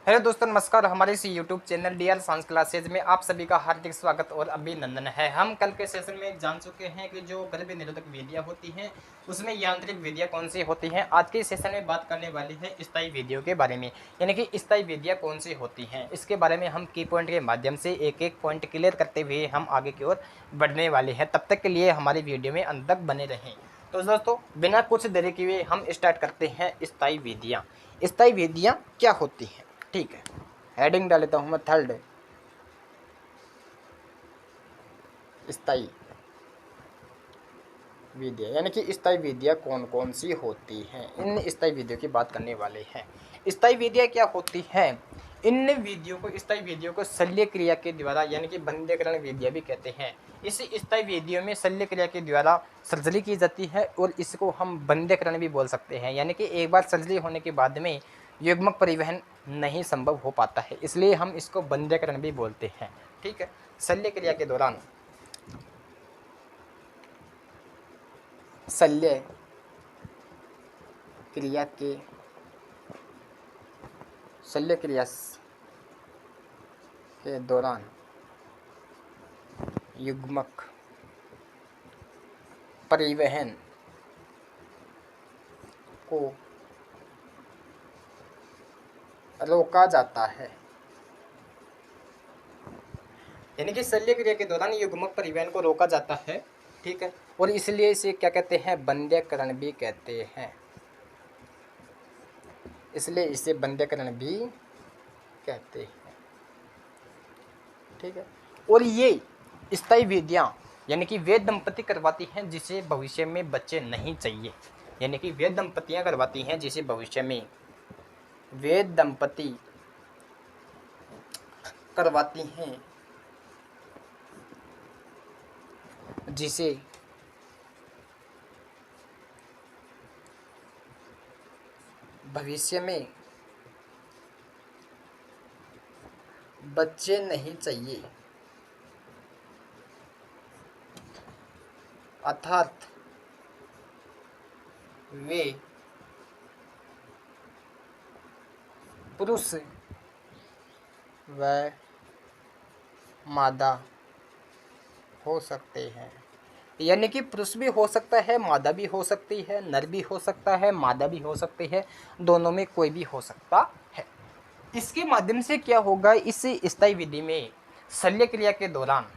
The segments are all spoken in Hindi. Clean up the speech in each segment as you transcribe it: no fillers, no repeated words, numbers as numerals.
हेलो दोस्तों, नमस्कार। हमारे इस YouTube channel DR science classes में आप सभी का हार्दिक स्वागत और अभिनंदन है। हम कल के सेशन में जान चुके हैं कि जो गर्भ निरोधक विधियां होती हैं उसमें यांत्रिक विधियां कौन सी होती हैं। आज के सेशन में बात करने वाले हैं स्थायी विधियों के बारे में, यानी कि स्थायी विधियां कौन सी होती हैं। इसके बारे में हम की पॉइंट के माध्यम से एक एक पॉइंट क्लियर करते हुए हम आगे की ओर बढ़ने वाले हैं। तब तक के लिए हमारी वीडियो में अंत तक बने रहें। तो दोस्तों, बिना कुछ देरी किए हम स्टार्ट करते हैं। स्थायी विधियाँ, स्थायी विधियाँ क्या होती हैं? ठीक है, हेडिंग डाल लेता हूँ मैं, थर्ड स्थायी विधिया, यानी कि स्थायी विधियाँ कौन कौन सी होती हैं। इन स्थायी विधियों की बात करने वाले हैं। स्थायी विधियाँ क्या होती हैं? इन विधियों को, स्थायी विधियों को शल्य क्रिया के द्वारा यानी कि बंध्यकरण विधियाँ भी कहते हैं। इस स्थायी विधियों में शल्य क्रिया के द्वारा सर्जरी की जाती है और इसको हम बंध्यकरण भी बोल सकते हैं, यानी कि एक बार सर्जरी होने के बाद में युग्मक परिवहन नहीं संभव हो पाता है, इसलिए हम इसको बंध्यकरण भी बोलते हैं। ठीक है, शल्य क्रिया के दौरान शल्य क्रिया के शल्य क्रिया के दौरान युग्मक परिवहन को रोका जाता है, यानी कि शल्य क्रिया के दौरान युग्मक परिवहन को रोका जाता है। ठीक है, और इसलिए इसे क्या कहते हैं? बंध्यकरण भी कहते हैं। इसलिए इसे बंध्यकरण भी कहते हैं। ठीक है, और ये स्थायी विधियाँ यानी कि वे दंपति करवाती हैं जिसे भविष्य में बच्चे नहीं चाहिए, यानी कि वे दंपतियाँ करवाती हैं जिसे भविष्य में वे दंपति करवाती हैं जिसे भविष्य में बच्चे नहीं चाहिए, अर्थात वे पुरुष व मादा हो सकते हैं, यानी कि पुरुष भी हो सकता है, मादा भी हो सकती है, नर भी हो सकता है, मादा भी हो सकती है, दोनों में कोई भी हो सकता है। इसके माध्यम से क्या होगा? इस स्थायी विधि में शल्य क्रिया के दौरान,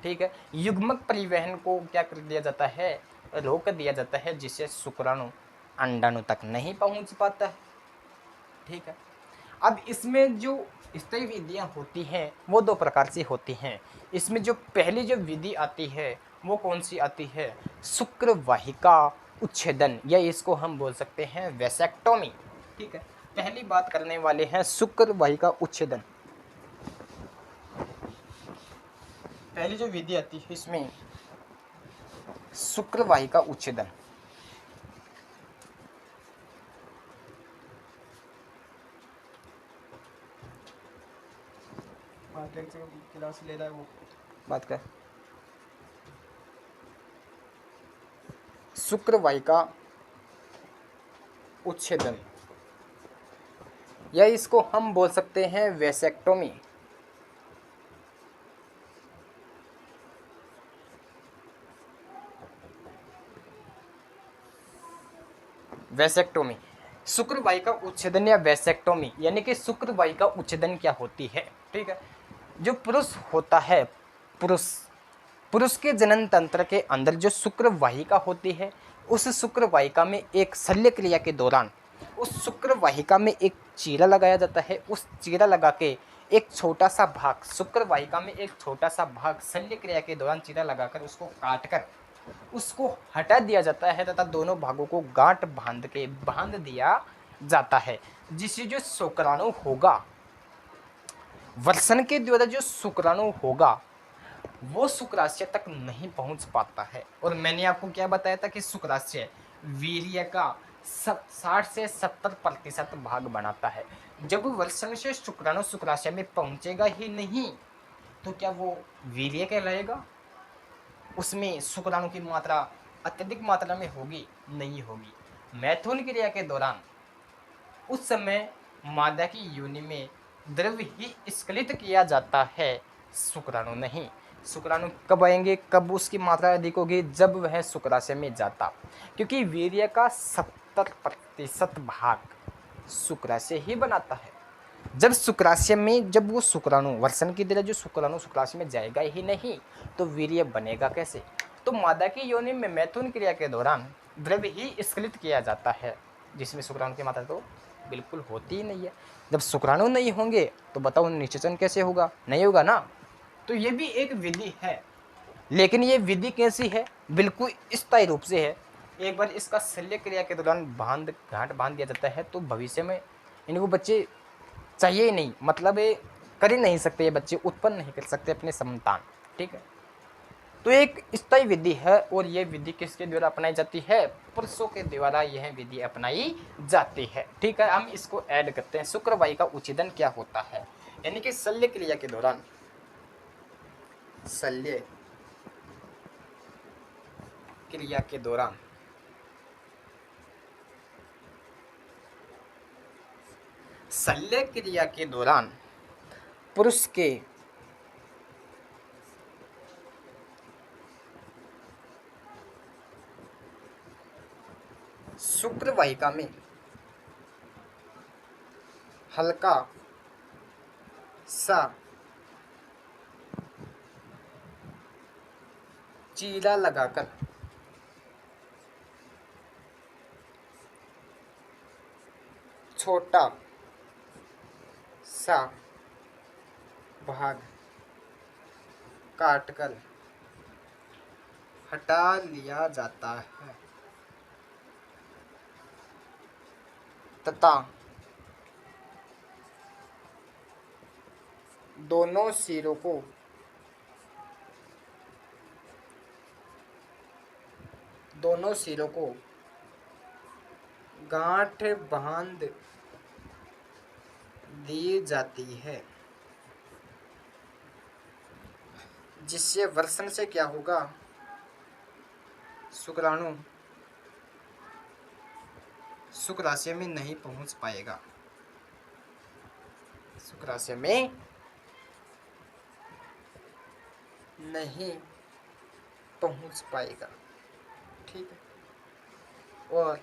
ठीक है, युग्मक परिवहन को क्या कर दिया जाता है? रोक दिया जाता है, जिससे शुक्राणु अंडाणु तक नहीं पहुंच पाता है। ठीक है, अब इसमें जो स्थायी विधियाँ होती हैं वो दो प्रकार से होती हैं। इसमें जो पहली जो विधि आती है वो कौन सी आती है? शुक्र वाहिका उच्छेदन, या इसको हम बोल सकते हैं वैसेक्टोमी। ठीक है, पहली बात करने वाले हैं शुक्र वाहिका उच्छेदन। पहली जो विधि आती है इसमें शुक्र वाहिका उच्छेदन। क्लास ले रहा है वो बात कर। शुक्र वाहिका उच्छेदन, या इसको हम बोल सकते हैं वैसेक्टोमी। वैसेक्टोमी, शुक्र वाहिका उच्छेदन या वैसेक्टोमी, यानी कि शुक्र वाहिका उच्छेदन क्या होती है? ठीक है, जो पुरुष होता है, पुरुष पुरुष के जनन तंत्र के अंदर जो शुक्र वाहिका होती है, उस शुक्र वाहिका में एक शल्य क्रिया के दौरान उस शुक्र वाहिका में एक चीरा लगाया जाता है। उस चीरा लगा के एक छोटा सा भाग, शुक्र वाहिका में एक छोटा सा भाग शल्य क्रिया के दौरान चीरा लगाकर उसको काट कर उसको हटा दिया जाता है तथा दोनों भागों को गांठ बांध दिया जाता है, जिससे जो शुक्राणु होगा, वर्षण के द्वारा जो शुक्राणु होगा वो शुक्राशय तक नहीं पहुंच पाता है। और मैंने आपको क्या बताया था कि शुक्राशय वीर्य का 60 से 70% भाग बनाता है। जब वर्षण से शुक्राणु शुक्राशय में पहुंचेगा ही नहीं तो क्या वो वीर्य कहलाएगा? उसमें शुक्राणु की मात्रा अत्यधिक मात्रा में होगी? नहीं होगी। मैथुन क्रिया के दौरान उस समय मादा की योनि में द्रव्य ही स्खलित किया जाता है, शुक्राणु नहीं। शुक्राणु कब आएंगे, कब उसकी मात्रा अधिक होगी, जब वह शुक्राशय में जाता, क्योंकि वीर्य का 70% भाग शुक्राशय ही बनाता है। जब शुक्राशय में, जब वो शुक्राणु वर्षण की तरह जो शुक्राणु शुक्राशय में जाएगा ही नहीं तो वीर्य बनेगा कैसे। तो मादा की योनि में मैथुन क्रिया के दौरान द्रव्य ही स्खलित किया जाता है, जिसमें शुक्राणु की मात्रा तो बिल्कुल होती ही नहीं है। जब शुक्राणु नहीं होंगे तो बताओ निषेचन कैसे होगा, नहीं होगा ना। तो ये भी एक विधि है, लेकिन ये विधि कैसी है, बिल्कुल स्थायी रूप से है। एक बार इसका शल्य क्रिया के दौरान गांठ बांध दिया जाता है तो भविष्य में इनको बच्चे चाहिए ही नहीं, मतलब ये कर ही नहीं सकते, ये बच्चे उत्पन्न नहीं कर सकते अपने संतान। ठीक है, तो एक स्थायी विधि है और ये विधि किसके द्वारा अपनाई जाती है, पुरुषों के द्वारा यह विधि अपनाई जाती है। ठीक है, हम इसको ऐड करते हैं। शुक्रवायु का उच्छेदन क्या होता है, यानी कि शल्य क्रिया के दौरान, शल्य क्रिया के दौरान शल्य क्रिया के दौरान पुरुष के शुक्रवाहिका में हल्का सा चीरा लगाकर छोटा सा भाग काटकर हटा लिया जाता है तथा दोनों सिरों को गांठ बांध दी जाती है, जिससे वर्षण से क्या होगा, शुक्राणु शुक्राशय में नहीं पहुंच पाएगा, शुक्राशय में नहीं पहुंच पाएगा। ठीक है, और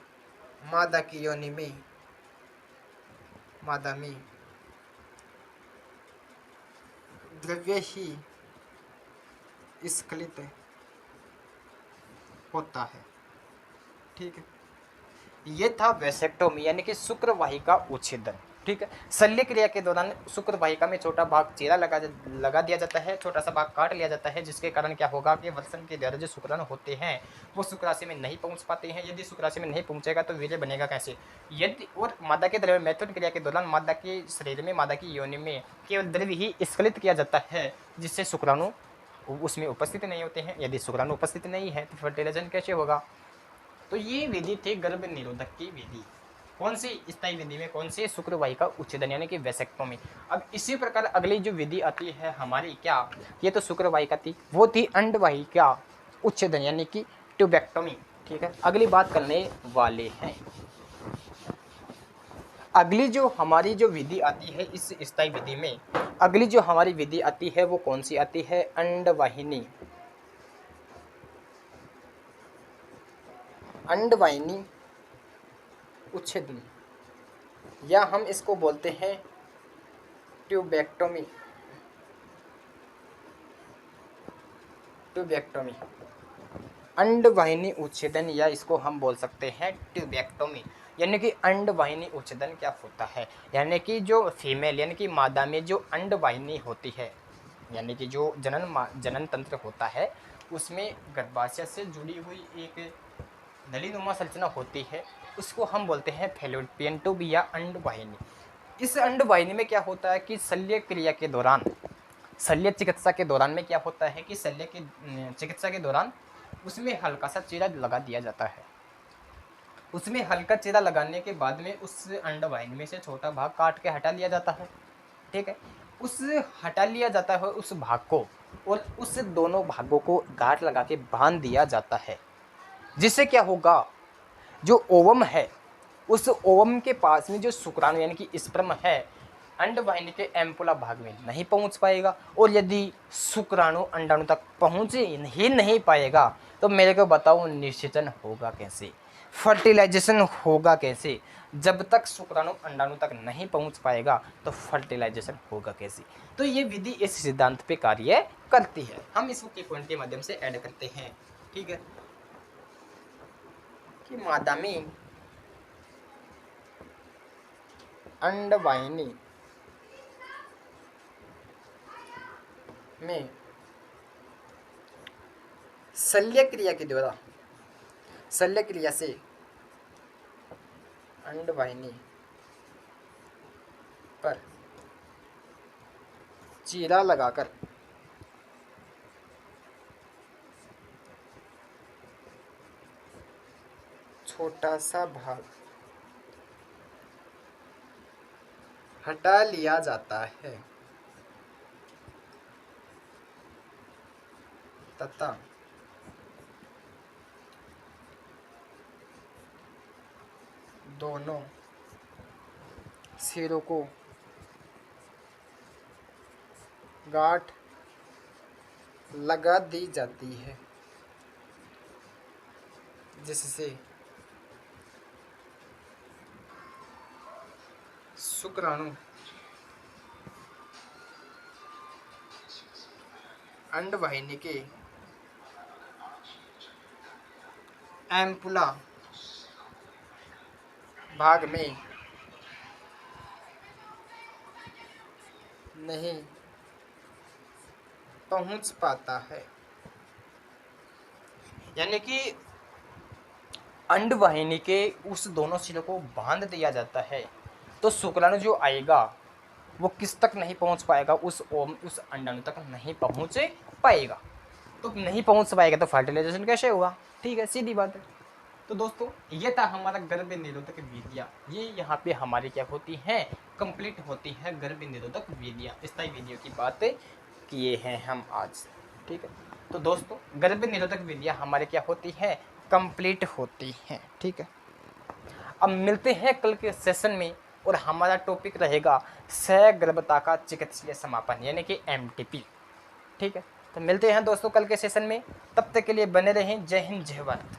मादा की योनि में, मादा में द्रव्य ही स्खलित होता है। ठीक है, ये था वैसेक्टोमी यानी कि शुक्रवाहिका उच्छेदन। ठीक है, शल्य क्रिया के दौरान शुक्रवाहिका में छोटा भाग चीरा लगा दिया जाता है, छोटा सा भाग काट लिया जाता है, जिसके कारण क्या होगा कि वर्षण के द्वारा जो शुक्राणु होते हैं वो शुक्राशय में नहीं पहुंच पाते हैं। यदि शुक्राशय में नहीं पहुंचेगा तो वीर्य बनेगा कैसे। यदि और मादा के द्रव्य मैथुन क्रिया के दौरान मादा के शरीर में, मादा की योनि में केवल द्रव्य ही स्खलित किया जाता है, जिससे शुक्राणु उसमें उपस्थित नहीं होते हैं। यदि शुक्राणु उपस्थित नहीं है तो फर्टिलाइजेशन कैसे होगा। तो ये विधि थी गर्भ निरोधक की विधि। कौन सी स्थायी विधि में, कौन सी, शुक्रवाहिका उच्छेदन यानी कि वैसेक्टोमी। अब इसी प्रकार अगली जो विधि आती है हमारी, क्या, ये तो शुक्रवाहिका थी, वो थी अंडवाहिका उच्छेदन यानी कि ट्यूबेक्टोमी। ठीक है, अगली बात करने वाले हैं। अगली जो हमारी जो विधि आती है इस स्थायी विधि में, अगली जो हमारी विधि आती है वो कौन सी आती है, अंडवाहिनी, अंडवाहिनी उच्छेदन, या हम इसको बोलते हैं ट्यूबेक्टोमी। ट्यूबेक्टोमी, अंडवाहिनी उच्छेदन, या इसको हम बोल सकते हैं ट्यूबेक्टोमी। यानी कि अंडवाहिनी उच्छेदन क्या होता है, यानी कि जो फीमेल यानी कि मादा में जो अंडवाहिनी होती है, यानी कि जो जनन तंत्र होता है उसमें गर्भाशय से जुड़ी हुई एक नलीनुमा संरचना होती है, उसको हम बोलते हैं फैलोपियन ट्यूब या अंडवाहिनी। इस अंडवाहिनी में क्या होता है कि शल्य क्रिया के दौरान, शल्य चिकित्सा के दौरान में क्या होता है कि शल्य की चिकित्सा के दौरान उसमें हल्का सा चीरा लगा दिया जाता है। उसमें हल्का चीरा लगाने के बाद में उस अंडवाहिनी में से छोटा भाग काट के हटा लिया जाता है। ठीक है, उस हटा लिया जाता है उस भाग को, और उस दोनों भागों को गांठ लगा के बांध दिया जाता है, जिससे क्या होगा, जो ओवम है उस ओवम के पास में जो शुक्राणु यानी कि स्पर्म है अंडवाहिनी के एम्पुला भाग में नहीं पहुंच पाएगा। और यदि शुक्राणु अंडाणु तक पहुंच ही नहीं पाएगा तो मेरे को बताओ निषेचन होगा कैसे, फर्टिलाइजेशन होगा कैसे। जब तक शुक्राणु अंडाणु तक नहीं पहुंच पाएगा तो फर्टिलाइजेशन होगा कैसे। तो ये विधि इस सिद्धांत पे कार्य करती है। हम इसको की पॉइंट के माध्यम से ऐड करते हैं। ठीक है कि मादा में अंडवाहिनी में शल्य क्रिया के द्वारा, शल्य क्रिया से अंडवाहिनी पर चीरा लगाकर छोटा सा भाग हटा लिया जाता है तथा दोनों सिरों को गांठ लगा दी जाती है जिससे शुक्राणु अंडवाहिनी के एम्पुला भाग में नहीं पहुंच पाता है। यानी कि अंडवाहिनी के उस दोनों सिरों को बांध दिया जाता है तो शुक्राणु जो आएगा वो किस तक नहीं पहुंच पाएगा, उस अंडाणु तक नहीं पहुंच पाएगा। तो नहीं पहुंच पाएगा तो फर्टिलाइजेशन कैसे हुआ। ठीक है, सीधी बात है। तो दोस्तों ये था हमारा गर्भ निरोधक विधियाँ। ये यहाँ पे हमारी क्या होती हैं, कंप्लीट होती है गर्भ निरोधक विधियाँ। स्थायी विधियों की बात किए हैं हम आज। ठीक है, तो दोस्तों गर्भ निरोधक विधियाँ हमारे क्या होती हैं, कंप्लीट होती हैं। ठीक है, अब मिलते हैं कल के सेशन में और हमारा टॉपिक रहेगा सगर्भता का चिकित्सीय समापन यानी कि MTP। ठीक है, तो मिलते हैं दोस्तों कल के सेशन में। तब तक के लिए बने रहें। जय हिंद, जय भारत।